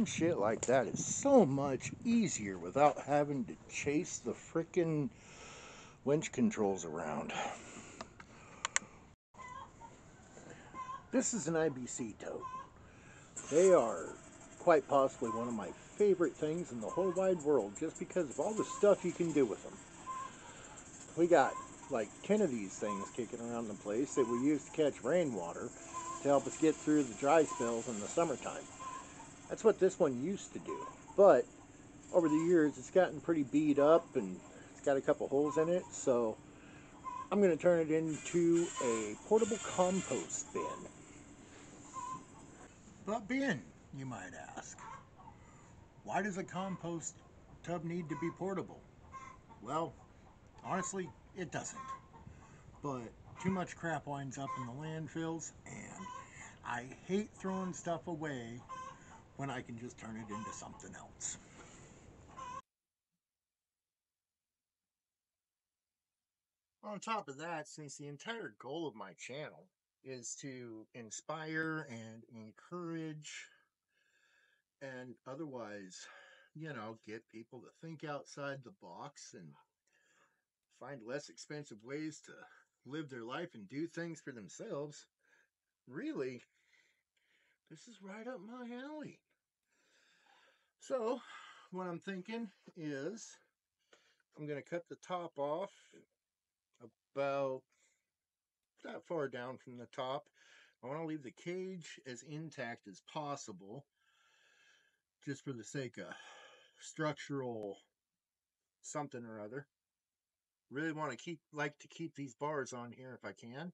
shit like that is so much easier without having to chase the frickin' winch controls around. This is an IBC tote. They are quite possibly one of my favorite things in the whole wide world just because of all the stuff you can do with them. We got like 10 of these things kicking around the place that we use to catch rainwater to help us get through the dry spells in the summertime. That's what this one used to do. But over the years it's gotten pretty beat up and it's got a couple holes in it, so I'm going to turn it into a portable compost bin. But bin, you might ask, why does a compost tub need to be portable? Well, honestly, it doesn't. But too much crap winds up in the landfills, and I hate throwing stuff away when I can just turn it into something else. On top of that, since the entire goal of my channel is to inspire and encourage and otherwise, get people to think outside the box and find less expensive ways to live their life and do things for themselves, really, this is right up my alley. So, what I'm thinking is I'm going to cut the top off about that far down from the top. I want to leave the cage as intact as possible, just for the sake of structural something or other. Really want to like to keep these bars on here if I can.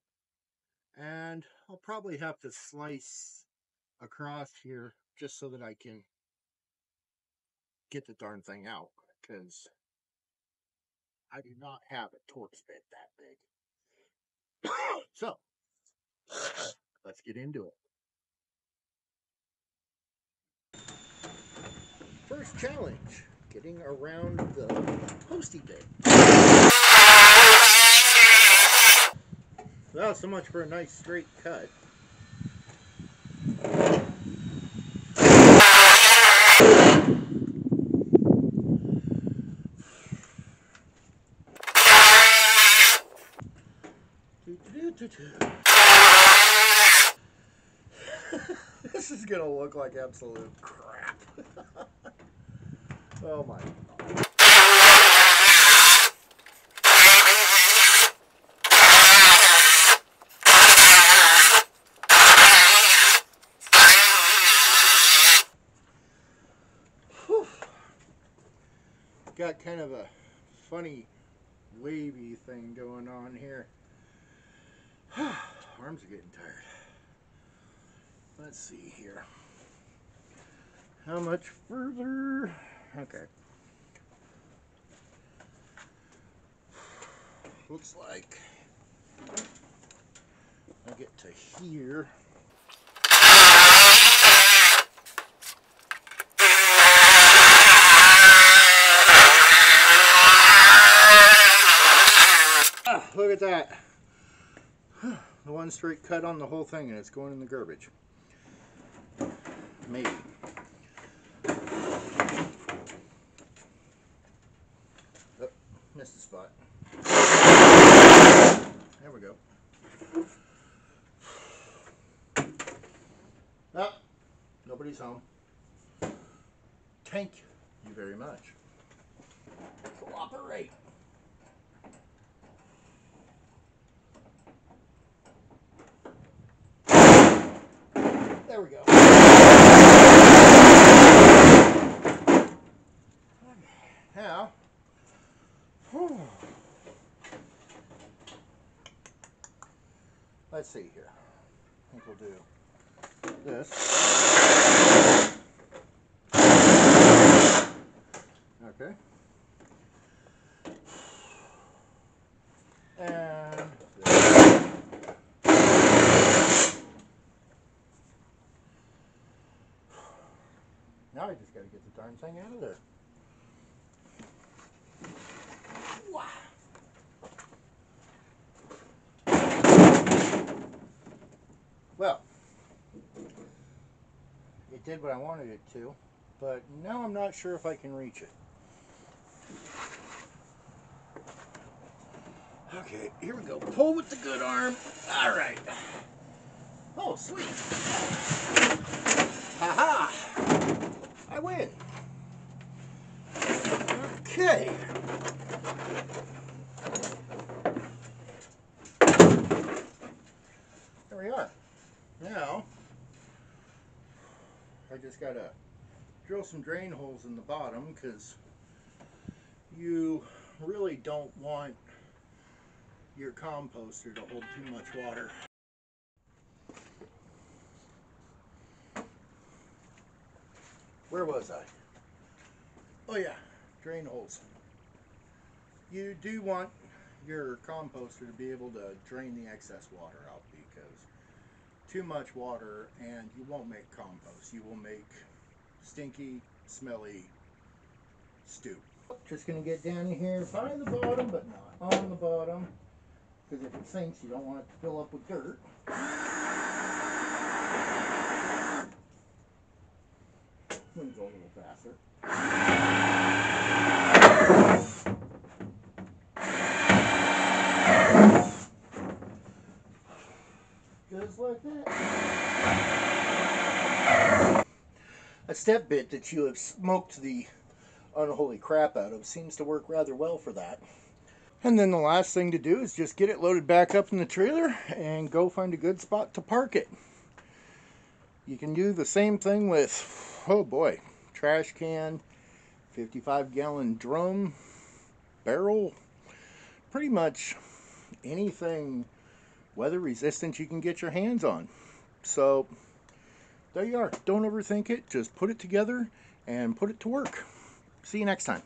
And I'll probably have to slice across here just so that I can get the darn thing out, because I do not have a Torx bit that big. So, let's get into it. First challenge, getting around the postie bit. Well, so much for a nice straight cut. This is gonna look like absolute crap. Oh my God. Whew. Got kind of a funny wavy thing going on here. Arms are getting tired. Let's see here. How much further? Okay. Looks like I get to here. Look at that. The one straight cut on the whole thing, and it's going in the garbage. Maybe. Oh, missed the spot. There we go. Oh, nobody's home. Thank you very much. Cooperate. There we go. Now, let's see here. I think we'll do this. Okay. And this. Now I just got to get the darn thing out of there. Wow. Well, it did what I wanted it to. but now I'm not sure if I can reach it. Okay, here we go. Pull with the good arm. All right. Oh, sweet. Haha. I win. Okay. There we are. Now, I just gotta drill some drain holes in the bottom because you really don't want your composter to hold too much water. Where was I? Oh yeah, drain holes. You do want your composter to be able to drain the excess water out, because too much water and you won't make compost. You will make stinky, smelly stew. Just going to get down here by the bottom, but not on the bottom, because if it sinks, you don't want it to fill up with dirt. Moves a little faster. Just like that. A step bit that you have smoked the unholy crap out of seems to work rather well for that. And then the last thing to do is just get it loaded back up in the trailer and go find a good spot to park it. You can do the same thing with, oh boy, trash can, 55-gallon drum, barrel, pretty much anything weather resistant you can get your hands on. So there you are. Don't overthink it. Just put it together and put it to work. See you next time.